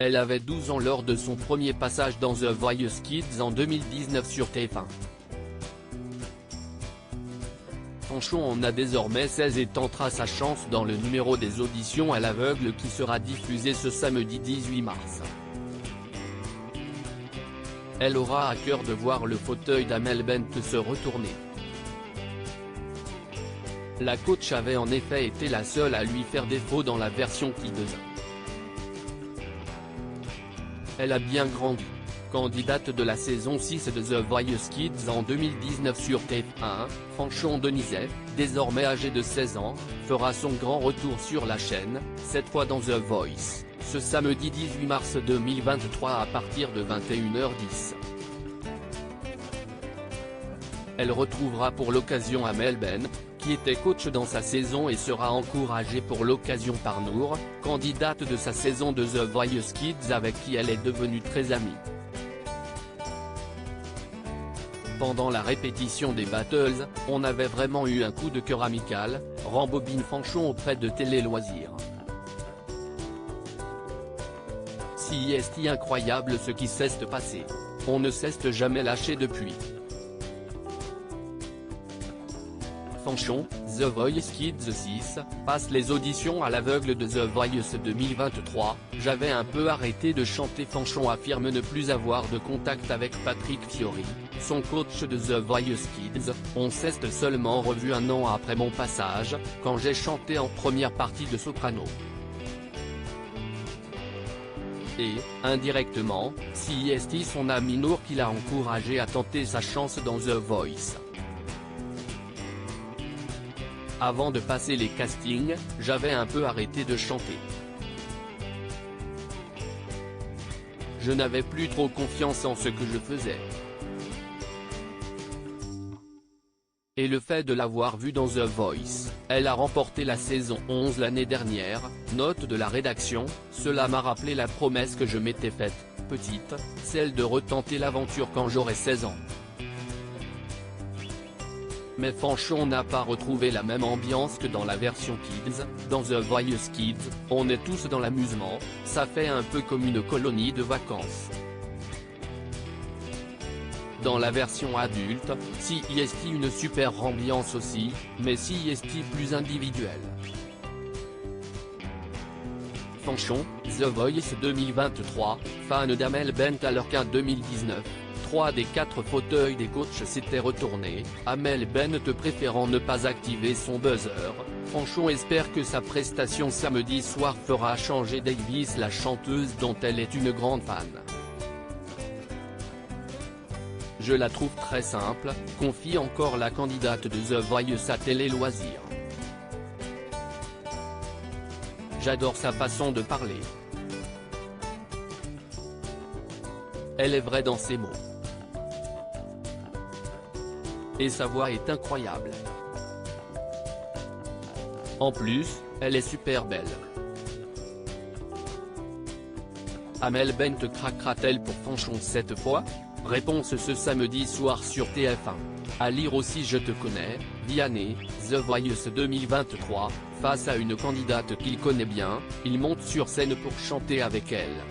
Elle avait 12 ans lors de son premier passage dans The Voice Kids en 2019 sur TF1. Fanchon en a désormais 16 et tentera sa chance dans le numéro des auditions à l'aveugle qui sera diffusé ce samedi 18 mars. Elle aura à cœur de voir le fauteuil d'Amel Bent se retourner. La coach avait en effet été la seule à lui faire défaut dans la version Kids. Elle a bien grandi. Candidate de la saison 6 de The Voice Kids en 2019 sur TF1, Fanchon Denizet, désormais âgée de 16 ans, fera son grand retour sur la chaîne, cette fois dans The Voice, ce samedi 18 mars 2023 à partir de 21h10. Elle retrouvera pour l'occasion Amel Bent, qui était coach dans sa saison et sera encouragée pour l'occasion par Nour, candidate de sa saison de The Voice Kids avec qui elle est devenue très amie. Pendant la répétition des battles, on avait vraiment eu un coup de cœur amical, rembobine Fanchon auprès de Télé Loisirs. Si est incroyable ce qui s'est passé. On ne s'est jamais lâché depuis. Fanchon, The Voice Kids 6, passe les auditions à l'aveugle de The Voice 2023, j'avais un peu arrêté de chanter. Fanchon affirme ne plus avoir de contact avec Patrick Fiori, son coach de The Voice Kids, on s'est seulement revu un an après mon passage, quand j'ai chanté en première partie de soprano. Et, indirectement, c'est son ami Nour qui l'a encouragé à tenter sa chance dans The Voice. Avant de passer les castings, j'avais un peu arrêté de chanter. Je n'avais plus trop confiance en ce que je faisais. Et le fait de l'avoir vue dans The Voice, elle a remporté la saison 11 l'année dernière, note de la rédaction, cela m'a rappelé la promesse que je m'étais faite, petite, celle de retenter l'aventure quand j'aurai 16 ans. Mais Fanchon n'a pas retrouvé la même ambiance que dans la version Kids, dans The Voice Kids, on est tous dans l'amusement, ça fait un peu comme une colonie de vacances. Dans la version adulte, c'est une super ambiance aussi, mais c'est plus individuel. Fanchon, The Voice 2023, fan d'Amel Bent alors qu'en 2019, 3 des 4 fauteuils des coachs s'étaient retournés, Amel Bent préférant ne pas activer son buzzer. Fanchon espère que sa prestation samedi soir fera changer Davis la chanteuse dont elle est une grande fan. Je la trouve très simple, confie encore la candidate de The Voice à Télé Loisirs. J'adore sa façon de parler. Elle est vraie dans ses mots. Et sa voix est incroyable. En plus, elle est super belle. Amel Bent craquera-t-elle pour Fanchon cette fois? Réponse ce samedi soir sur TF1. À lire aussi Je te connais, Vianney, The Voice 2023, face à une candidate qu'il connaît bien, il monte sur scène pour chanter avec elle.